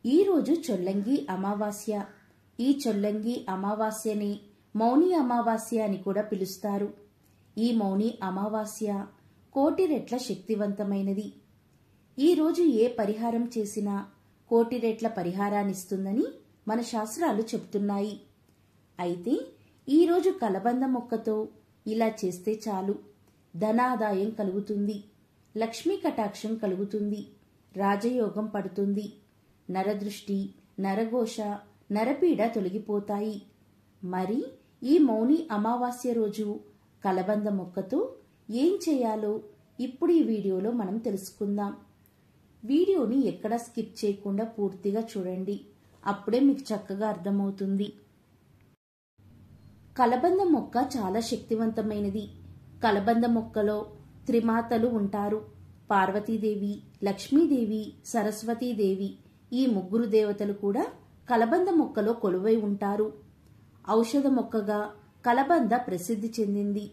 ఈరోజు చొల్లంగి అమావాస్య. ఈ చొల్లంగి అమావాస్యని మౌని అమావాస్య అని కూడా పిలుస్తారు. ఈ మౌని అమావాస్య కోటి రెట్ల శక్తివంతమైనది. ఈరోజు ఏ పరిహారం చేసినా కోటి రెట్ల పరిహారాన్నిస్తుందని మన శాస్త్రాలు చెబుతున్నాయి. అయితే ఈరోజు కలబంద మొక్కతో ఇలా చేస్తే చాలు, ధనాదాయం కలుగుతుంది, లక్ష్మీ కటాక్షం కలుగుతుంది, రాజయోగం పడుతుంది, నరదృష్టి, నరఘోష, నరపీడ తొలగిపోతాయి. మరి ఈ మౌని అమావాస్య రోజు కలబంద మొక్కతో ఏం చేయాలో ఇప్పుడు ఈ వీడియోలో మనం తెలుసుకుందాం. వీడియోని ఎక్కడా స్కిప్ చేయకుండా పూర్తిగా చూడండి, అప్పుడే మీకు చక్కగా అర్థమవుతుంది. కలబంద మొక్క చాలా శక్తివంతమైనది. కలబంద మొక్కలో త్రిమాతలు ఉంటారు. పార్వతీదేవి, లక్ష్మీదేవి, సరస్వతీదేవి, ఈ ముగ్గురు దేవతలు కూడా కలబంద మొక్కలో కొలువై ఉంటారు. ఔషధ మొక్కగా కలబంద ప్రసిద్ధి చెందింది.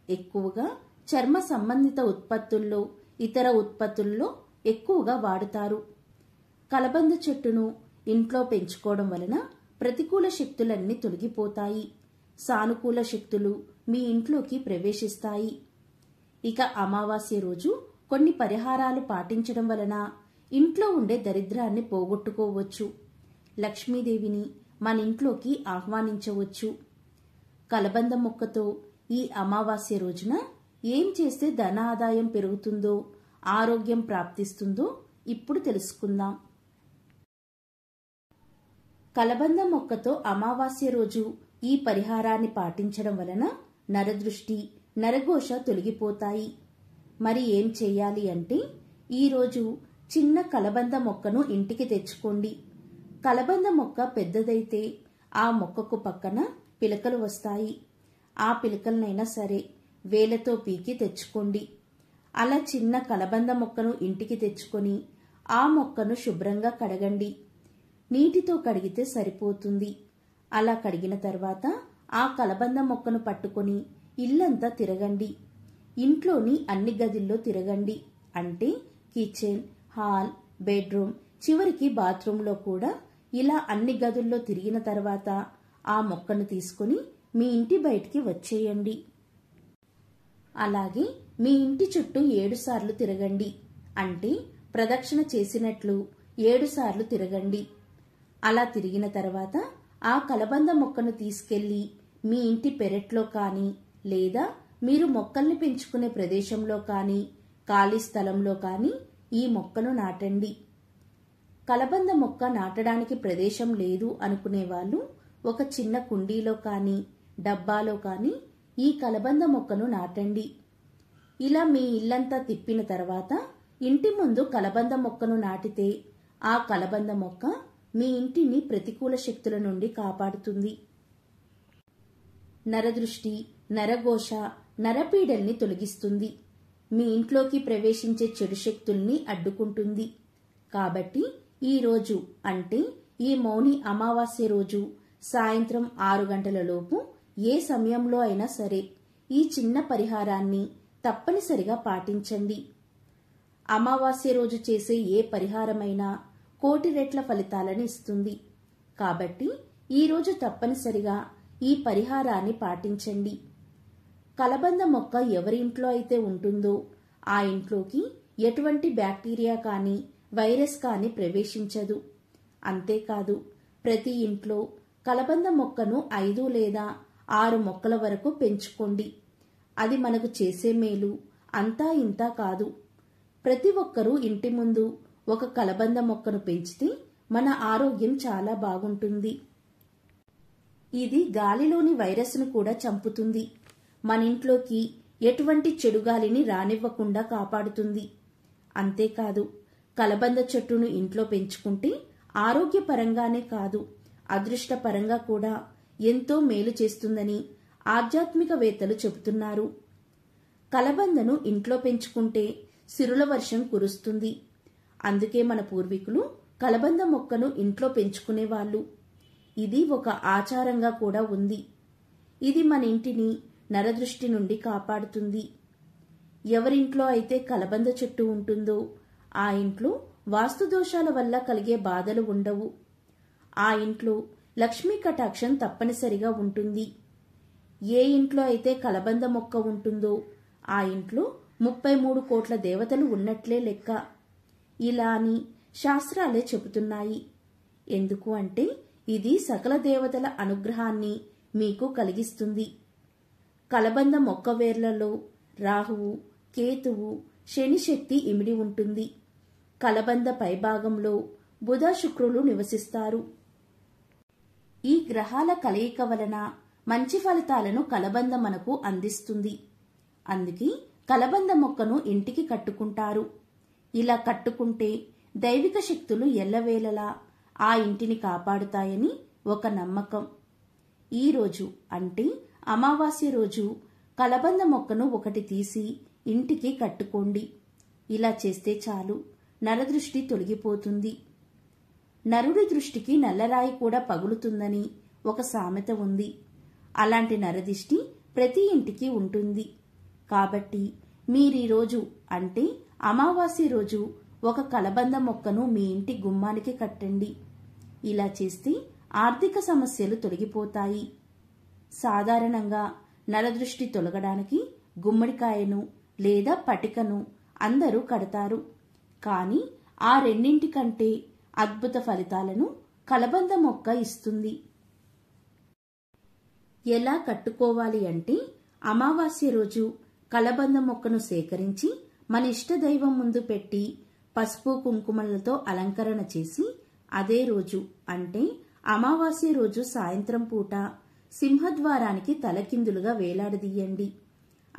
ఎక్కువగా చర్మ సంబంధిత ఉత్పత్తుల్లో, ఇతర ఉత్పత్తుల్లో ఎక్కువగా వాడుతారు. కలబంద చెట్టును ఇంట్లో పెంచుకోవడం వలన ప్రతికూల శక్తులన్నీ తొలగిపోతాయి, సానుకూల శక్తులు మీ ఇంట్లోకి ప్రవేశిస్తాయి. ఇక అమావాస్య రోజు కొన్ని పరిహారాలు పాటించడం వలన ఇంట్లో ఉండే దరిద్రాన్ని పోగొట్టుకోవచ్చు, లక్ష్మీదేవిని మన ఇంట్లోకి ఆహ్వానించవచ్చు. కలబంద మొక్కతో ఈ అమావాస్య రోజున ఏం చేస్తే ధన ఆదాయం పెరుగుతుందో, ఆరోగ్యం ప్రాప్తిస్తుందో ఇప్పుడు తెలుసుకుందాం. కలబంద మొక్కతో అమావాస్య రోజు ఈ పరిహారాన్ని పాటించడం వలన నరదృష్టి, నరఘోష తొలగిపోతాయి. మరి ఏం చెయ్యాలి అంటే, ఈరోజు చిన్న కలబంద మొక్కను ఇంటికి తెచ్చుకోండి. కలబంద మొక్క పెద్దదైతే ఆ మొక్కకు పక్కన పిలకలు వస్తాయి. ఆ పిలకలనైనా సరే వేలతో పీకి తెచ్చుకోండి. అలా చిన్న కలబంద మొక్కను ఇంటికి తెచ్చుకొని ఆ మొక్కను శుభ్రంగా కడగండి. నీటితో కడిగితే సరిపోతుంది. అలా కడిగిన తర్వాత ఆ కలబంద మొక్కను పట్టుకొని ఇల్లంతా తిరగండి. ఇంట్లోని అన్ని గదుల్లో తిరగండి. అంటే కిచెన్, హాల్, బెడ్రూమ్, చివరికి బాత్రూంలో కూడా ఇలా అన్ని గదుల్లో తిరిగిన తర్వాత ఆ మొక్కను తీసుకుని మీ ఇంటి బయటికి వచ్చేయండి. అలాగే మీ ఇంటి చుట్టూ 7 సార్లు తిరగండి. అంటే ప్రదక్షిణ చేసినట్లు 7 సార్లు తిరగండి. అలా తిరిగిన తర్వాత ఆ కలబంద మొక్కను తీసుకెళ్లి మీ ఇంటి పెరట్లో కానీ, లేదా మీరు మొక్కల్ని పెంచుకునే ప్రదేశంలో కానీ, ఖాళీ స్థలంలో కానీ ఈ మొక్కను నాటండి. కలబంద మొక్క నాటడానికి ప్రదేశం లేదు అనుకునే వాళ్ళు ఒక చిన్న కుండీలో కానీ, డబ్బాలో కానీ ఈ కలబంద మొక్కను నాటండి. ఇలా మీ ఇల్లంతా తిప్పిన తర్వాత ఇంటి ముందు కలబంద మొక్కను నాటితే ఆ కలబంద మొక్క మీ ఇంటిని ప్రతికూల శక్తుల నుండి కాపాడుతుంది. నరదృష్టి, నరఘోష, నరపీడల్ని తొలగిస్తుంది. మీ ఇంట్లోకి ప్రవేశించే చెడు శక్తుల్ని అడ్డుకుంటుంది. కాబట్టి ఈ రోజు అంటే ఈ మౌని అమావాస్య రోజు సాయంత్రం 6 గంటల లోపు ఏ సమయంలో అయినా సరే ఈ చిన్న పరిహారాన్ని తప్పనిసరిగా పాటించండి. అమావాస్య రోజు చేసే ఏ పరిహారమైనా కోటి రెట్ల ఫలితాలను ఇస్తుంది. కాబట్టి ఈరోజు తప్పనిసరిగా ఈ పరిహారాన్ని పాటించండి. కలబంద మొక్క ఎవరి ఇంట్లో అయితే ఉంటుందో ఆ ఇంట్లోకి ఎటువంటి బ్యాక్టీరియా కానీ, వైరస్ కానీ ప్రవేశించదు. అంతేకాదు, ప్రతి ఇంట్లో కలబంద మొక్కను 5 లేదా 6 మొక్కల వరకు పెంచుకోండి. అది మనకు చేసే మేలు అంతా ఇంతా కాదు. ప్రతి ఒక్కరూ ఇంటి ముందు ఒక కలబంద మొక్కను పెంచితే మన ఆరోగ్యం చాలా బాగుంటుంది. ఇది గాలిలోని వైరస్ను కూడా చంపుతుంది. మన ఇంట్లోకి ఎటువంటి చెడు గాలిని రానివ్వకుండా కాపాడుతుంది. అంతేకాదు, కలబంద చెట్టును ఇంట్లో పెంచుకుంటే ఆరోగ్యపరంగానే కాదు, అదృష్టపరంగా కూడా ఎంతో మేలు చేస్తుందని ఆధ్యాత్మికవేత్తలు చెబుతున్నారు. కలబందను ఇంట్లో పెంచుకుంటే సిరుల వర్షం కురుస్తుంది. అందుకే మన పూర్వీకులు కలబంద మొక్కను ఇంట్లో పెంచుకునేవాళ్ళు. ఇది ఒక ఆచారంగా కూడా ఉంది. ఇది మన ఇంటిని నరదృష్టి నుండి కాపాడుతుంది. ఎవరింట్లో అయితే కలబంద చెట్టు ఉంటుందో ఆ ఇంట్లో వాస్తు దోషాల వల్ల కలిగే బాధలు ఉండవు. ఆ ఇంట్లో లక్ష్మీ కటాక్షం తప్పనిసరిగా ఉంటుంది. ఏ ఇంట్లో అయితే కలబంద మొక్క ఉంటుందో ఆ ఇంట్లో 33 కోట్ల దేవతలు ఉన్నట్లే లెక్క. ఇలా అని శాస్త్రాలే చెబుతున్నాయి. ఎందుకు అంటే ఇది సకల దేవతల అనుగ్రహాన్ని మీకు కలిగిస్తుంది. కలబంద మొక్క వేర్లలో రాహువు, కేతువు, శని శక్తి ఇమిడి ఉంటుంది. కలబంద పైభాగంలో బుధ, శుక్రులు నివసిస్తారు. ఈ గ్రహాల కలయిక వలన మంచి ఫలితాలను కలబంద మనకు అందిస్తుంది. అందుకే కలబంద మొక్కను ఇంటికి కట్టుకుంటారు. ఇలా కట్టుకుంటే దైవిక శక్తులు ఎల్లవేళలా ఆ ఇంటిని కాపాడుతాయని ఒక నమ్మకం. ఈ రోజు అంటే అమావాస్య రోజు కలబంద మొక్కను ఒకటి తీసి ఇంటికి కట్టుకోండి. ఇలా చేస్తే చాలు, నరదృష్టి తొలగిపోతుంది. నరుడి దృష్టికి నల్లరాయి కూడా పగులుతుందని ఒక సామెత ఉంది. అలాంటి నరదిష్టి ప్రతి ఇంటికి ఉంటుంది. కాబట్టి మీరీరోజు అంటే అమావాస్య రోజు ఒక కలబంద మొక్కను మీ ఇంటి గుమ్మానికి కట్టండి. ఇలా చేస్తే ఆర్థిక సమస్యలు తొలగిపోతాయి. సాధారణంగా నరదృష్టి తొలగడానికి గుమ్మడికాయను లేదా పటికను అందరూ కడతారు. కానీ ఆ రెండింటికంటే అద్భుత ఫలితాలను కలబంద మొక్క ఇస్తుంది. ఎలా కట్టుకోవాలి అంటే అమావాస్య రోజు కలబంద మొక్కను సేకరించి మన ఇష్టదైవం ముందు పెట్టి పసుపు కుంకుమలతో అలంకరణ చేసి అదే రోజు అంటే అమావాస్య రోజు సాయంత్రం పూట సింహద్వారానికి తలకిందులుగా వేలాడదీయండి.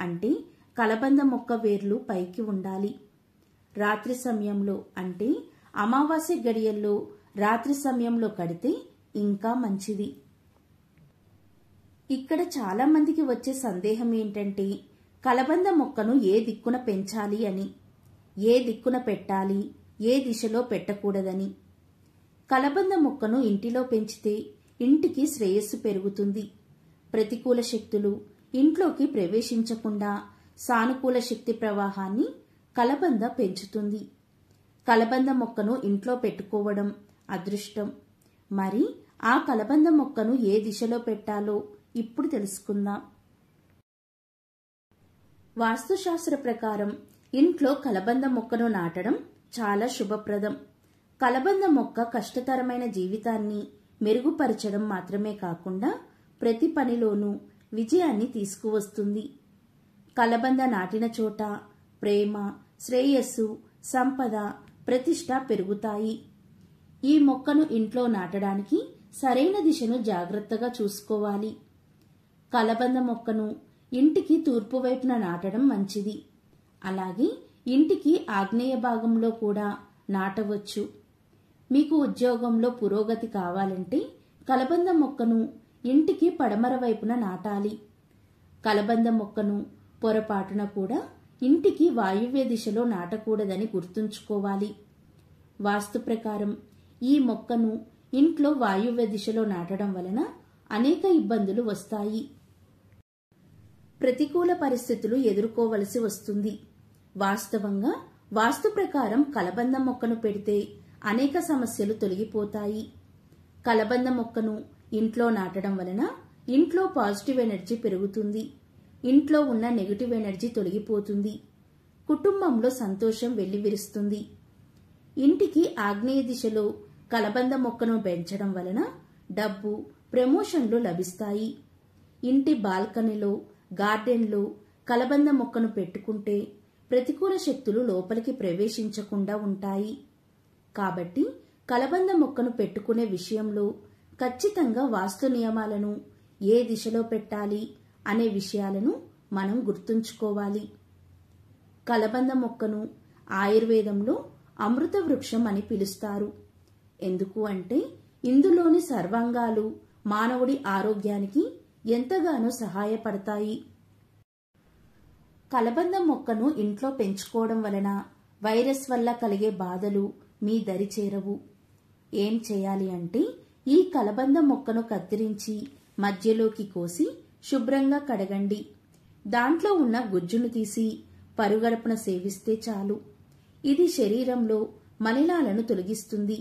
అంటే కలబంద మొక్క వేర్లు పైకి ఉండాలి. రాత్రి సమయంలో అంటే అమావాస్య గడియల్లో రాత్రి సమయంలో కడితే ఇంకా మంచిది. ఇక్కడ చాలా మందికి వచ్చే సందేహం ఏంటంటే కలబంద మొక్కను ఏ దిక్కున పెంచాలి అని, ఏ దిక్కున పెట్టాలి, ఏ దిశలో పెట్టకూడదని. కలబంద మొక్కను ఇంటిలో పెంచితే ఇంటికి శ్రేయస్సు పెరుగుతుంది. ప్రతికూల శక్తులు ఇంట్లోకి ప్రవేశించకుండా సానుకూల శక్తి ప్రవాహాన్ని కలబంద పెంచుతుంది. కలబంద మొక్కను ఇంట్లో పెట్టుకోవడం అదృష్టం. మరి ఆ కలబంద మొక్కను ఏ దిశలో పెట్టాలో ఇప్పుడు తెలుసుకుందాం. వాస్తుశాస్త్ర ప్రకారం ఇంట్లో కలబంద మొక్కను నాటడం చాలా శుభప్రదం. కలబంద మొక్క కష్టతరమైన జీవితాన్ని మెరుగుపరచడం మాత్రమే కాకుండా ప్రతి పనిలోనూ విజయాన్ని తీసుకువస్తుంది. కలబంద నాటిన చోట ప్రేమ, శ్రేయస్సు, సంపద, ప్రతిష్ట పెరుగుతాయి. ఈ మొక్కను ఇంట్లో నాటడానికి సరైన దిశను జాగ్రత్తగా చూసుకోవాలి. కలబంద మొక్కను ఇంటికి తూర్పు వైపున నాటడం మంచిది. అలాగే ఇంటికి ఆగ్నేయ భాగంలో కూడా నాటవచ్చు. మీకు ఉద్యోగంలో పురోగతి కావాలంటే కలబంద మొక్కను ఇంటికి పడమర వైపున నాటాలి. కలబంద మొక్కను పొరపాటున కూడా ఇంటికి వాయువ్య దిశలో నాటకూడదని గుర్తుంచుకోవాలి. వాస్తు ప్రకారం ఈ మొక్కను ఇంట్లో వాయువ్య దిశలో నాటడం వలన అనేక ఇబ్బందులు వస్తాయి. ప్రతికూల పరిస్థితులు ఎదుర్కోవలసి వస్తుంది. వాస్తవంగా వాస్తు ప్రకారం కలబంద మొక్కను పెడితే అనేక సమస్యలు తొలగిపోతాయి. కలబంద మొక్కను ఇంట్లో నాటడం వలన ఇంట్లో పాజిటివ్ ఎనర్జీ పెరుగుతుంది. ఇంట్లో ఉన్న నెగటివ్ ఎనర్జీ తొలగిపోతుంది. కుటుంబంలో సంతోషం వెల్లివిరుస్తుంది. ఇంటికి ఆగ్నేయ దిశలో కలబంద మొక్కను పెంచడం వలన డబ్బు, ప్రమోషన్లు లభిస్తాయి. ఇంటి బాల్కనీలో, గార్డెన్లో కలబంద మొక్కను పెట్టుకుంటే ప్రతికూల శక్తులు లోపలికి ప్రవేశించకుండా ఉంటాయి. కాబట్టి కలబంద మొక్కను పెట్టుకునే విషయంలో ఖచ్చితంగా వాస్తు నియమాలను, ఏ దిశలో పెట్టాలి అనే విషయాలను మనం గుర్తుంచుకోవాలి. కలబంద మొక్కను ఆయుర్వేదంలో అమృత వృక్షం అని పిలుస్తారు. ఎందుకు అంటే ఇందులోని సర్వాంగాలు మానవుడి ఆరోగ్యానికి ఎంతగానో సహాయపడతాయి. కలబంద మొక్కను ఇంట్లో పెంచుకోవడం వలన వైరస్ వల్ల కలిగే బాధలు మీ దరి చేరవు. ఏం చేయాలి అంటే ఈ కలబంద మొక్కను కత్తిరించి మధ్యలోకి కోసి శుభ్రంగా కడగండి. దాంట్లో ఉన్న గుజ్జును తీసి పరుగడపున సేవిస్తే చాలు. ఇది శరీరంలో మలినాలను తొలగిస్తుంది,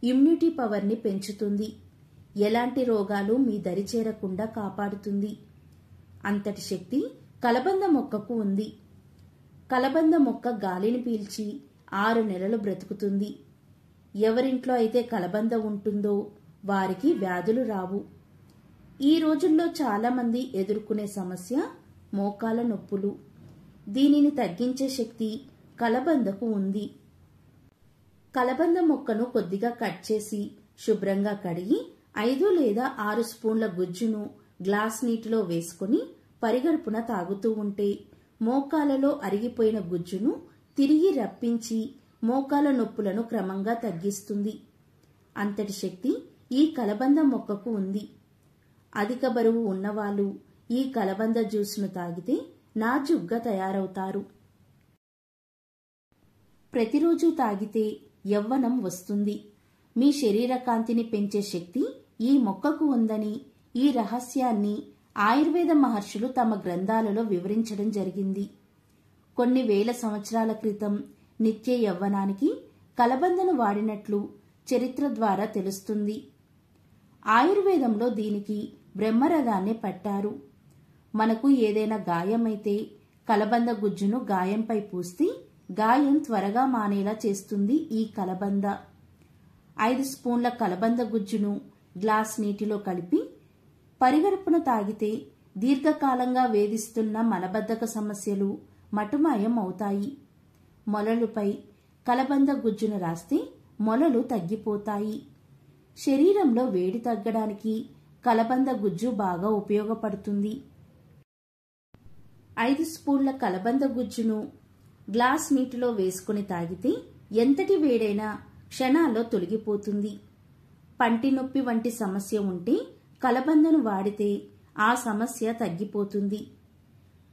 ఇమ్యూనిటీ పవర్ని పెంచుతుంది, ఎలాంటి రోగాలు మీ దరి చేరకుండా కాపాడుతుంది. అంతటి శక్తి కలబంద మొక్కకు ఉంది. కలబంద మొక్క గాలిని పీల్చి 6 నెలలు బ్రతుకుతుంది. ఎవరింట్లో అయితే కలబంద ఉంటుందో వారికి వ్యాధులు రావు. ఈ రోజుల్లో చాలామంది ఎదుర్కొనే సమస్య మోకాల నొప్పులు. దీనిని తగ్గించే శక్తి కలబందకు ఉంది. కలబంద మొక్కను కొద్దిగా కట్ చేసి శుభ్రంగా కడిగి 5 లేదా 6 స్పూన్ల గుజ్జును గ్లాస్ నీటిలో వేసుకుని పరిగడుపున తాగుతూ ఉంటే మోకాలలో అరిగిపోయిన గుజ్జును తిరిగి రప్పించి మోకాల నొప్పులను క్రమంగా తగ్గిస్తుంది. అంతటి శక్తి ఈ కలబంద మొక్కకు ఉంది. అధిక బరువు ఉన్నవాళ్ళు ఈ కలబంద జ్యూస్ను తాగితే నాజుగ్గా తయారవుతారు. ప్రతిరోజు తాగితే యవ్వనం వస్తుంది. మీ శరీర కాంతిని పెంచే శక్తి ఈ మొక్కకు ఉందని, ఈ రహస్యాన్ని ఆయుర్వేద మహర్షులు తమ గ్రంథాలలో వివరించడం జరిగింది. కొన్ని వేల సంవత్సరాల క్రితం నిత్య యవ్వనానికి కలబందను వాడినట్లు చరిత్ర ద్వారా తెలుస్తుంది. ఆయుర్వేదంలో దీనికి బ్రహ్మరథాన్ని పట్టారు. మనకు ఏదైనా గాయమైతే కలబంద గుజ్జును గాయంపై పూస్తే గాయం త్వరగా మానేలా చేస్తుంది ఈ కలబంద. 5 స్పూన్ల కలబంద గుజ్జును గ్లాస్ నీటిలో కలిపి పరిగడుపున తాగితే దీర్ఘకాలంగా వేధిస్తున్న మలబద్ధక సమస్యలు మటుమాయం అవుతాయి. మొలలుపై కలబంద గుజ్జును రాస్తే మొలలు తగ్గిపోతాయి. శరీరంలో వేడి తగ్గడానికి కలబంద గుజ్జు బాగా ఉపయోగపడుతుంది. 5 స్పూన్ల కలబంద గుజ్జును గ్లాస్ నీటిలో వేసుకుని తాగితే ఎంతటి వేడైనా క్షణాల్లో తొలగిపోతుంది. పంటి నొప్పి వంటి సమస్య ఉంటే కలబందను వాడితే ఆ సమస్య తగ్గిపోతుంది.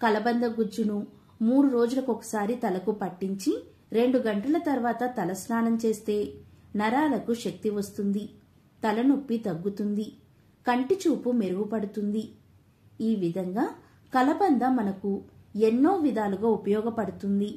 కలబంద గుజ్జును 3 రోజులకొకసారి తలకు పట్టించి 2 గంటల తర్వాత తలస్నానం చేస్తే నరాలకు శక్తి వస్తుంది, తలనొప్పి తగ్గుతుంది, కంటి చూపు మెరుగుపడుతుంది. ఈ విధంగా కలబంద మనకు ఎన్నో విధాలుగా ఉపయోగపడుతుంది.